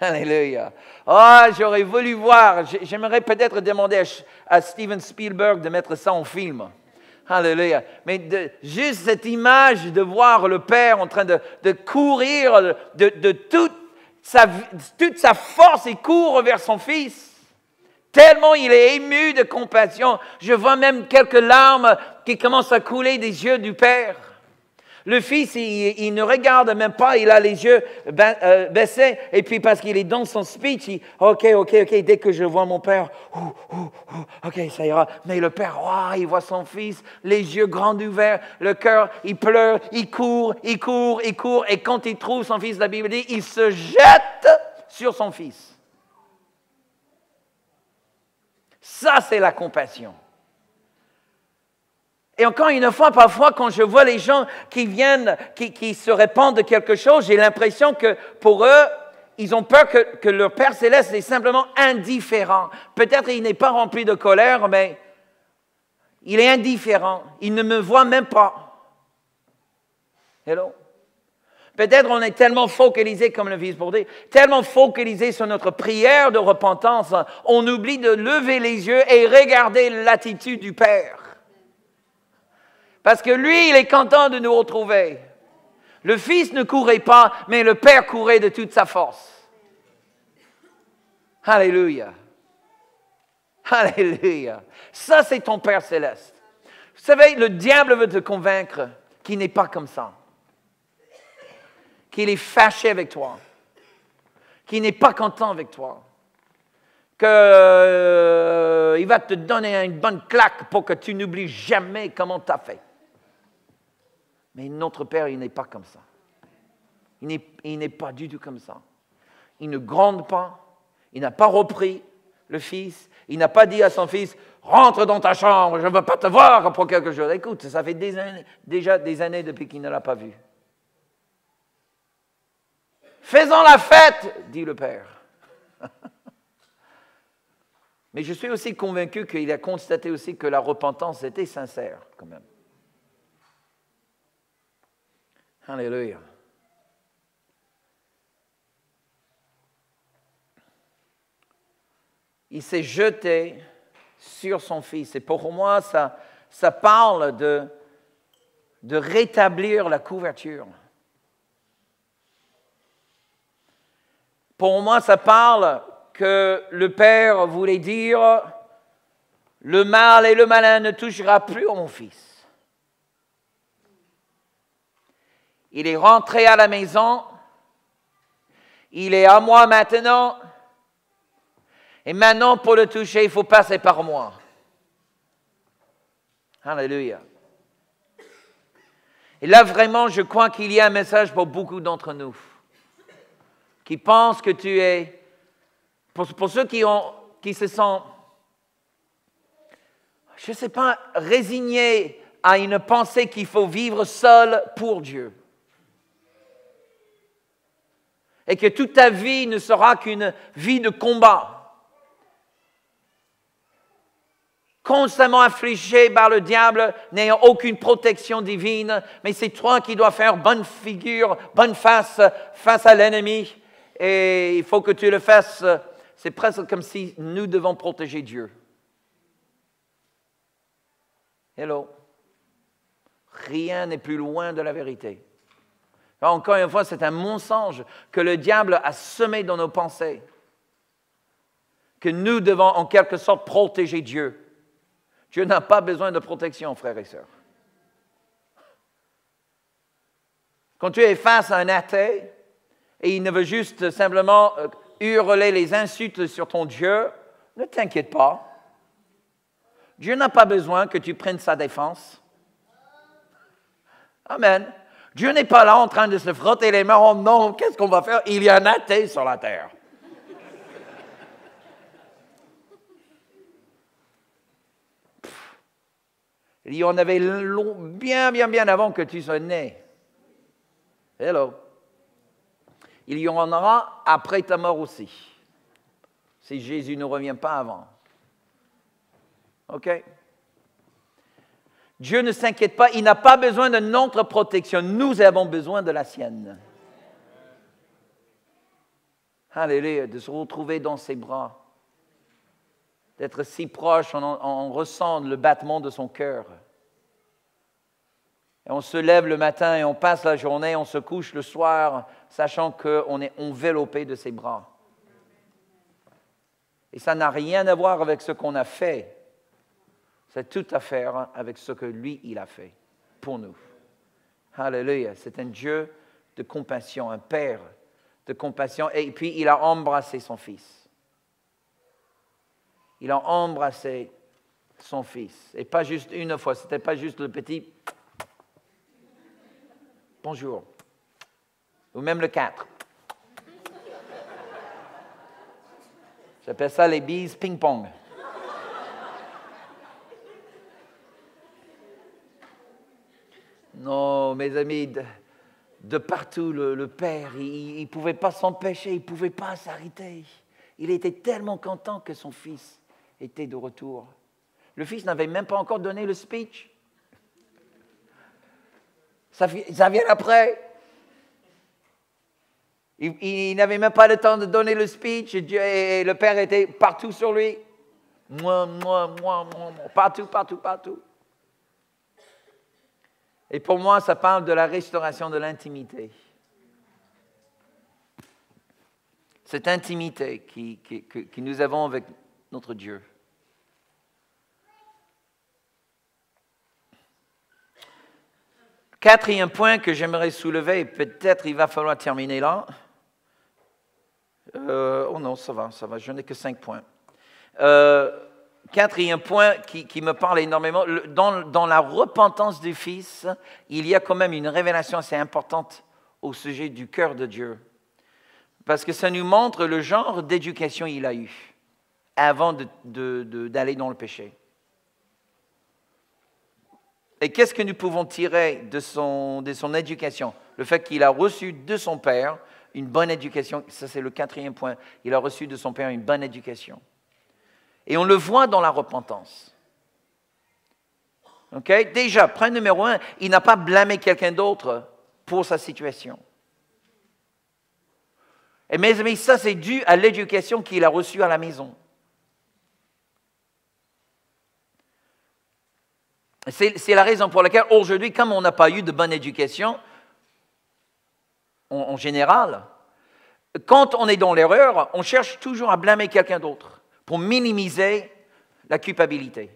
Alléluia. Ah, j'aurais voulu voir, j'aimerais peut-être demander à Steven Spielberg de mettre ça en film. Alléluia. Mais juste cette image de voir le père en train de courir, de toute sa force, il court vers son fils. Tellement il est ému de compassion. Je vois même quelques larmes qui commencent à couler des yeux du père. Le fils, il ne regarde même pas, il a les yeux baissés, et puis parce qu'il est dans son speech, OK, dès que je vois mon père, OK, ça ira. Mais le père, il voit son fils, les yeux grands ouverts, le cœur, il pleure, il court, et quand il trouve son fils, la Bible dit, il se jette sur son fils. Ça, c'est la compassion. Et encore une fois, parfois, quand je vois les gens qui viennent, qui se répandent de quelque chose, j'ai l'impression que pour eux, ils ont peur que leur Père Céleste est simplement indifférent. Peut-être il n'est pas rempli de colère, mais il est indifférent. Il ne me voit même pas. Hello? Peut-être on est tellement focalisé, comme le vice-pour dire, tellement focalisé sur notre prière de repentance, on oublie de lever les yeux et regarder l'attitude du Père. Parce que lui, il est content de nous retrouver. Le Fils ne courait pas, mais le Père courait de toute sa force. Alléluia. Alléluia. Ça, c'est ton Père céleste. Vous savez, le diable veut te convaincre qu'il n'est pas comme ça. Qu'il est fâché avec toi. Qu'il n'est pas content avec toi. Qu'il va te donner une bonne claque pour que tu n'oublies jamais comment tu as fait. Mais notre Père, il n'est pas comme ça. Il n'est pas du tout comme ça. Il ne gronde pas. Il n'a pas repris le Fils. Il n'a pas dit à son Fils, rentre dans ta chambre, je ne veux pas te voir pour quelque chose. Écoute, ça fait déjà des années depuis qu'il ne l'a pas vu. Faisons la fête, dit le Père. Mais je suis aussi convaincu qu'il a constaté aussi que la repentance était sincère, quand même. Alléluia. Il s'est jeté sur son fils. Et pour moi, ça parle de rétablir la couverture. Pour moi, ça parle que le Père voulait dire, le mal et le malin ne touchera plus à mon fils. Il est rentré à la maison, il est à moi maintenant, et maintenant pour le toucher, il faut passer par moi. Alléluia. Et là, vraiment, je crois qu'il y a un message pour beaucoup d'entre nous qui pensent que tu es, pour ceux qui se sentent, je ne sais pas, résignés à une pensée qu'il faut vivre seul pour Dieu. Et que toute ta vie ne sera qu'une vie de combat. Constamment affligé par le diable, n'ayant aucune protection divine, mais c'est toi qui dois faire bonne figure, bonne face à l'ennemi, et il faut que tu le fasses. C'est presque comme si nous devons protéger Dieu. Hello. Rien n'est plus loin de la vérité. Encore une fois, c'est un mensonge que le diable a semé dans nos pensées, que nous devons en quelque sorte protéger Dieu. Dieu n'a pas besoin de protection, frères et sœurs. Quand tu es face à un athée et il ne veut juste simplement hurler les insultes sur ton Dieu, ne t'inquiète pas. Dieu n'a pas besoin que tu prennes sa défense. Amen. Dieu n'est pas là en train de se frotter les mains. Oh non, qu'est-ce qu'on va faire? Il y a un athée sur la terre. Il y en avait bien avant que tu sois né. Hello. Il y en aura après ta mort aussi. Si Jésus ne revient pas avant. OK? Dieu ne s'inquiète pas, il n'a pas besoin de notre protection. Nous avons besoin de la sienne. Alléluia, de se retrouver dans ses bras. D'être si proche, on ressent le battement de son cœur. Et on se lève le matin et on passe la journée, on se couche le soir, sachant qu'on est enveloppé de ses bras. Et ça n'a rien à voir avec ce qu'on a fait. C'est tout à faire avec ce que lui, il a fait pour nous. Alléluia. C'est un Dieu de compassion, un Père de compassion. Et puis, il a embrassé son Fils. Il a embrassé son Fils. Et pas juste une fois, ce n'était pas juste le petit « bonjour » ou même le 4. J'appelle ça les bises ping-pong. Non, mes amis, de partout, le Père, il ne pouvait pas s'empêcher, il ne pouvait pas s'arrêter. Il était tellement content que son Fils était de retour. Le Fils n'avait même pas encore donné le speech. Ça vient après. Il n'avait même pas le temps de donner le speech et le Père était partout sur lui. Moi, partout. Et pour moi, ça parle de la restauration de l'intimité. Cette intimité que nous avons avec notre Dieu. Quatrième point que j'aimerais soulever, et peut-être il va falloir terminer là. Oh non, ça va, je n'ai que 5 points. Quatrième point qui me parle énormément, dans la repentance du Fils, il y a quand même une révélation assez importante au sujet du cœur de Dieu. Parce que ça nous montre le genre d'éducation qu'il a eu avant d'aller dans le péché. Et qu'est-ce que nous pouvons tirer de son éducation? Le fait qu'il a reçu de son Père une bonne éducation, ça c'est le quatrième point, il a reçu de son Père une bonne éducation. Et on le voit dans la repentance. Okay? Déjà, point numéro 1, il n'a pas blâmé quelqu'un d'autre pour sa situation. Et mes amis, ça c'est dû à l'éducation qu'il a reçue à la maison. C'est la raison pour laquelle aujourd'hui, comme on n'a pas eu de bonne éducation, en général, quand on est dans l'erreur, on cherche toujours à blâmer quelqu'un d'autre pour minimiser la culpabilité.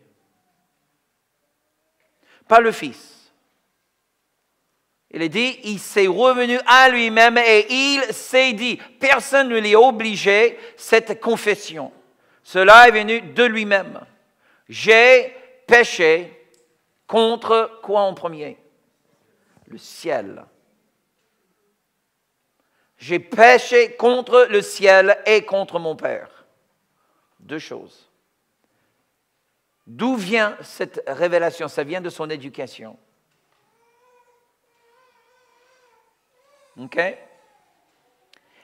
Pas le Fils. Il est dit, il s'est revenu à lui-même et il s'est dit, personne ne l'y a obligé, cette confession. Cela est venu de lui-même. J'ai péché contre quoi en premier? Le ciel. J'ai péché contre le ciel et contre mon Père. Deux choses. D'où vient cette révélation? Ça vient de son éducation. OK?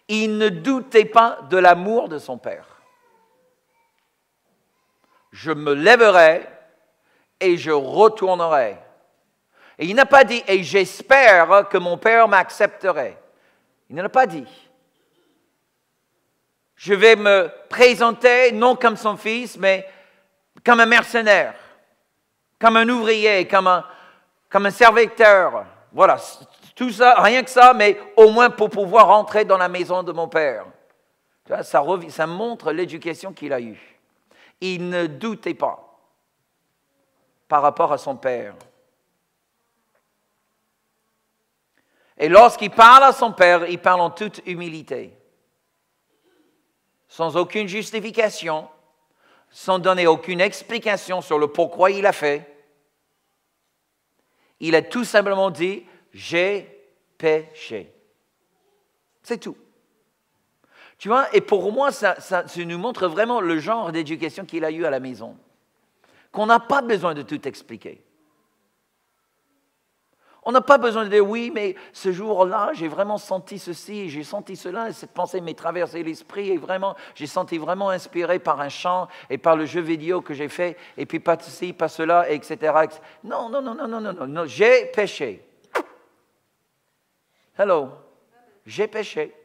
Il ne doutait pas de l'amour de son Père. Je me lèverai et je retournerai. Et il n'a pas dit, et j'espère que mon Père m'accepterait. Il ne l'a pas dit. Je vais me présenter, non comme son fils, mais comme un mercenaire, comme un ouvrier, comme un serviteur. Voilà, tout ça, rien que ça, mais au moins pour pouvoir rentrer dans la maison de mon Père. Ça montre l'éducation qu'il a eue. Il ne doutait pas par rapport à son Père. Et lorsqu'il parle à son Père, il parle en toute humilité, sans aucune justification, sans donner aucune explication sur le pourquoi il a fait. Il a tout simplement dit, j'ai péché. C'est tout. Tu vois, et pour moi, ça nous montre vraiment le genre d'éducation qu'il a eu à la maison, qu'on n'a pas besoin de tout expliquer. On n'a pas besoin de dire, oui, mais ce jour-là, j'ai vraiment senti ceci, j'ai senti cela, et cette pensée m'est traversée l'esprit, et vraiment, j'ai senti vraiment inspiré par un chant et par le jeu vidéo que j'ai fait, et puis pas ceci, pas cela, etc. Non, non, non, non, non, non, non, j'ai péché. Hello, j'ai péché.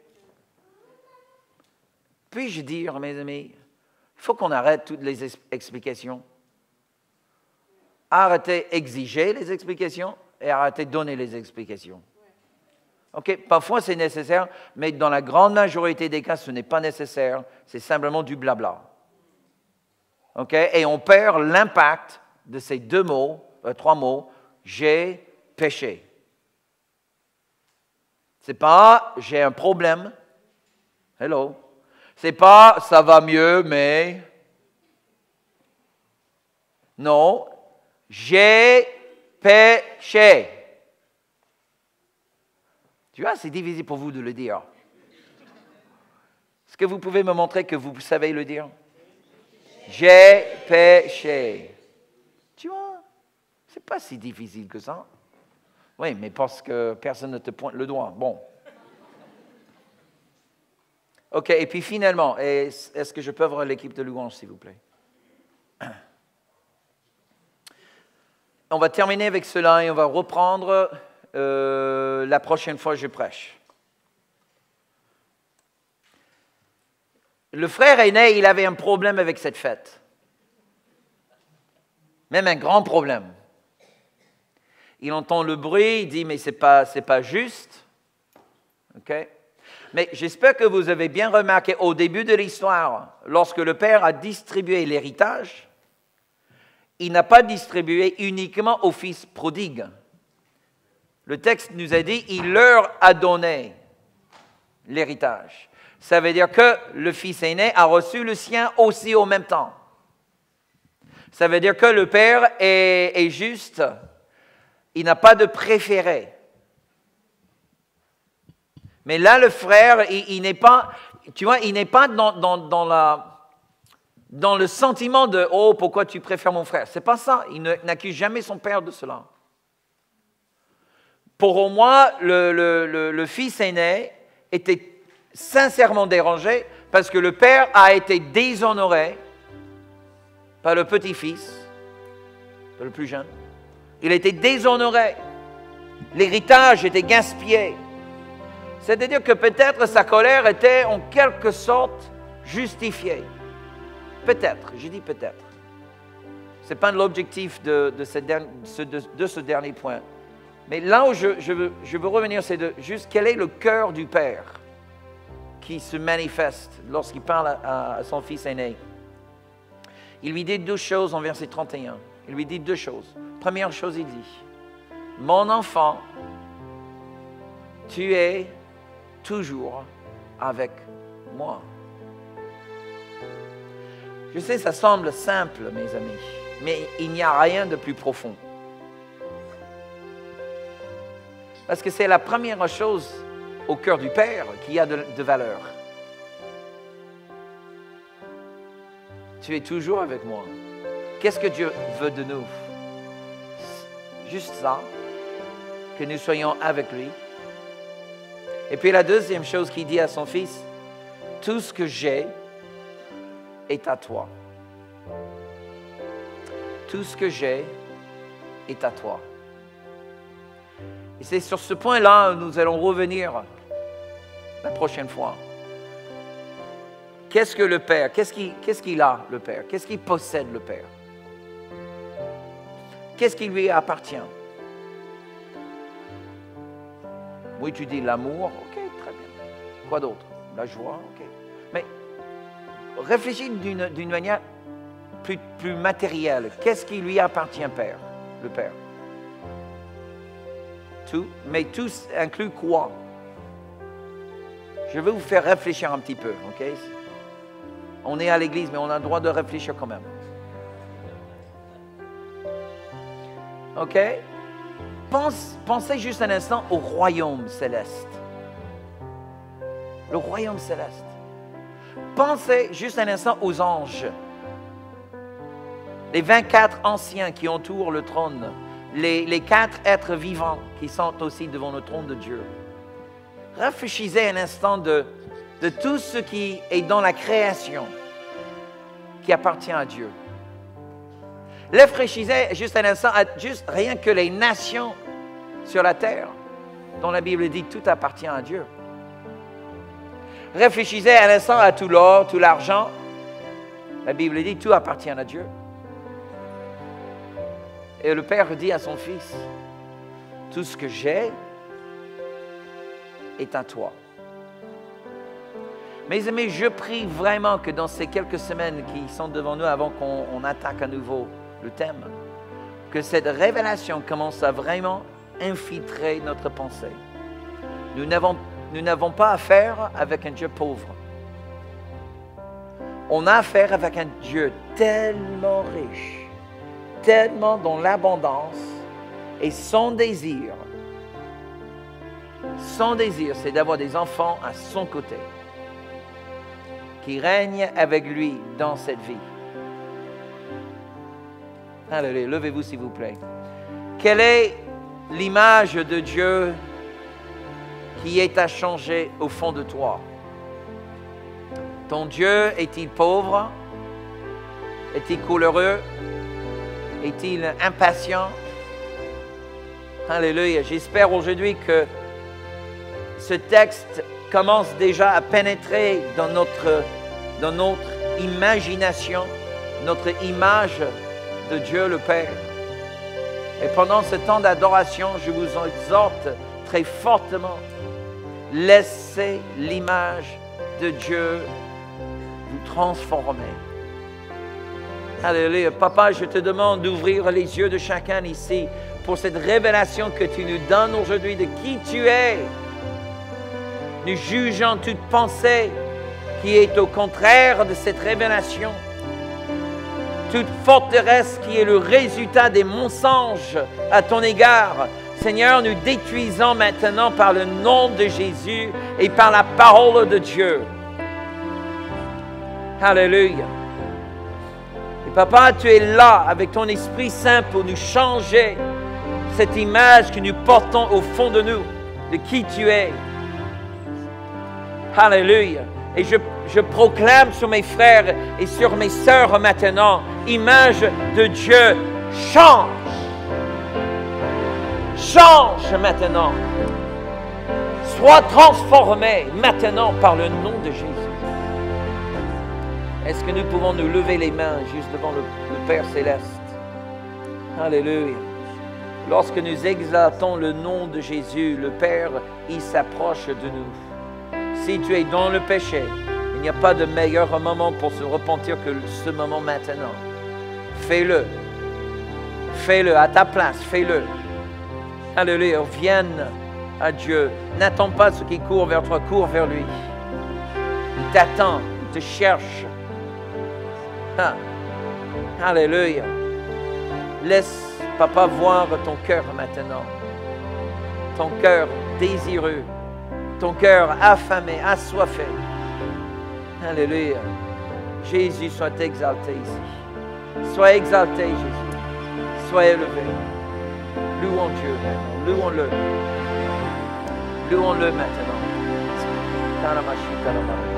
Puis-je dire, mes amis, il faut qu'on arrête toutes les explications. Arrêtez d'exiger les explications. Et arrêtez de donner les explications. OK, parfois c'est nécessaire, mais dans la grande majorité des cas, ce n'est pas nécessaire, c'est simplement du blabla. OK, et on perd l'impact de ces trois mots, j'ai péché. C'est pas j'ai un problème. Hello. C'est pas ça va mieux, mais non, j'ai péché. Tu vois, c'est difficile pour vous de le dire. Est-ce que vous pouvez me montrer que vous savez le dire? J'ai péché. Tu vois, c'est pas si difficile que ça. Oui, mais parce que personne ne te pointe le doigt. Bon. OK, et puis finalement, est-ce que je peux avoir l'équipe de louange, s'il vous plaît? On va terminer avec cela et on va reprendre la prochaine fois que je prêche. Le frère aîné, il avait un problème avec cette fête. Même un grand problème. Il entend le bruit, il dit, mais c'est pas juste. OK? Mais j'espère que vous avez bien remarqué au début de l'histoire, lorsque le père a distribué l'héritage, il n'a pas distribué uniquement aux fils prodigues. Le texte nous a dit, il leur a donné l'héritage. Ça veut dire que le fils aîné a reçu le sien aussi au même temps. Ça veut dire que le père est juste, il n'a pas de préféré. Mais là, le frère, il n'est pas, tu vois, il n'est pas dans le sentiment de « Oh, pourquoi tu préfères mon frère ?» C'est pas ça. Il n'accuse jamais son père de cela. Pour moi, le fils aîné était sincèrement dérangé parce que le père a été déshonoré par le petit-fils, par le plus jeune. Il a été déshonoré. L'héritage était gaspillé. C'est-à-dire que peut-être sa colère était en quelque sorte justifiée. Peut-être, je dis peut-être. Ce n'est pas l'objectif de ce dernier point. Mais là où je veux revenir, c'est de juste quel est le cœur du Père qui se manifeste lorsqu'il parle à son fils aîné. Il lui dit deux choses en verset 31. Il lui dit deux choses. Première chose, il dit, « Mon enfant, tu es toujours avec moi. » Je sais, ça semble simple, mes amis, mais il n'y a rien de plus profond. Parce que c'est la première chose au cœur du Père qui a de valeur. Tu es toujours avec moi. Qu'est-ce que Dieu veut de nous? Juste ça, que nous soyons avec lui. Et puis la deuxième chose qu'il dit à son fils, tout ce que j'ai est à toi. Tout ce que j'ai est à toi. Et c'est sur ce point-là que nous allons revenir la prochaine fois. Qu'est-ce que le Père? Qu'est-ce qu'il a, le Père? Qu'est-ce qu'il possède, le Père? Qu'est-ce qui lui appartient? Oui, tu dis l'amour, ok, très bien. Quoi d'autre? La joie, ok. Mais réfléchis d'une manière plus matérielle. Qu'est-ce qui lui appartient, Père, le Père? Tout, mais tout inclut quoi? Je vais vous faire réfléchir un petit peu, ok? On est à l'église, mais on a le droit de réfléchir quand même. OK? Pensez juste un instant au royaume céleste. Le royaume céleste. Pensez juste un instant aux anges. Les 24 anciens qui entourent le trône. Les 4 êtres vivants qui sont aussi devant le trône de Dieu. Réfléchissez un instant de tout ce qui est dans la création qui appartient à Dieu. Réfléchissez juste un instant à juste rien que les nations sur la terre, dont la Bible dit tout appartient à Dieu. Réfléchissez un instant à tout l'or, tout l'argent. La Bible dit tout appartient à Dieu. Et le Père dit à son Fils, tout ce que j'ai est à toi. Mes amis, je prie vraiment que dans ces quelques semaines qui sont devant nous avant qu'on attaque à nouveau le thème, que cette révélation commence à vraiment infiltrer notre pensée. Nous n'avons pas affaire avec un Dieu pauvre. On a affaire avec un Dieu tellement riche, tellement dans l'abondance, et son désir, c'est d'avoir des enfants à son côté, qui règnent avec lui dans cette vie. Alléluia, levez-vous s'il vous plaît. Quelle est l'image de Dieu qui est à changer au fond de toi? Ton Dieu est-il pauvre? Est-il coléreux? Est-il impatient? Alléluia. J'espère aujourd'hui que ce texte commence déjà à pénétrer dans notre imagination, notre image de Dieu le Père. Et pendant ce temps d'adoration, je vous exhorte très fortement, laissez l'image de Dieu vous transformer. Alléluia. Papa, je te demande d'ouvrir les yeux de chacun ici pour cette révélation que tu nous donnes aujourd'hui de qui tu es. Nous jugeons toute pensée qui est au contraire de cette révélation. Toute forteresse qui est le résultat des mensonges à ton égard. Seigneur, nous détruisons maintenant par le nom de Jésus et par la parole de Dieu. Alléluia. Et Papa, tu es là avec ton Esprit Saint pour nous changer cette image que nous portons au fond de nous, de qui tu es. Alléluia. Et je proclame sur mes frères et sur mes sœurs maintenant, image de Dieu, change. Change maintenant. Sois transformé maintenant par le nom de Jésus. Est-ce que nous pouvons nous lever les mains juste devant le Père Céleste? Alléluia. Lorsque nous exaltons le nom de Jésus, le Père, il s'approche de nous. Si tu es dans le péché, il n'y a pas de meilleur moment pour se repentir que ce moment maintenant. Fais-le. Fais-le à ta place, fais-le. Alléluia. Vienne à Dieu. N'attends pas ce qui court vers toi, cours vers lui. Il t'attend, il te cherche. Ah. Alléluia. Laisse Papa voir ton cœur maintenant. Ton cœur désireux. Ton cœur affamé, assoiffé. Alléluia. Jésus soit exalté ici. Sois exalté, Jésus. Sois élevé. Louons Dieu maintenant. Louons-le. Louons-le maintenant. Dans la machine, dans la main.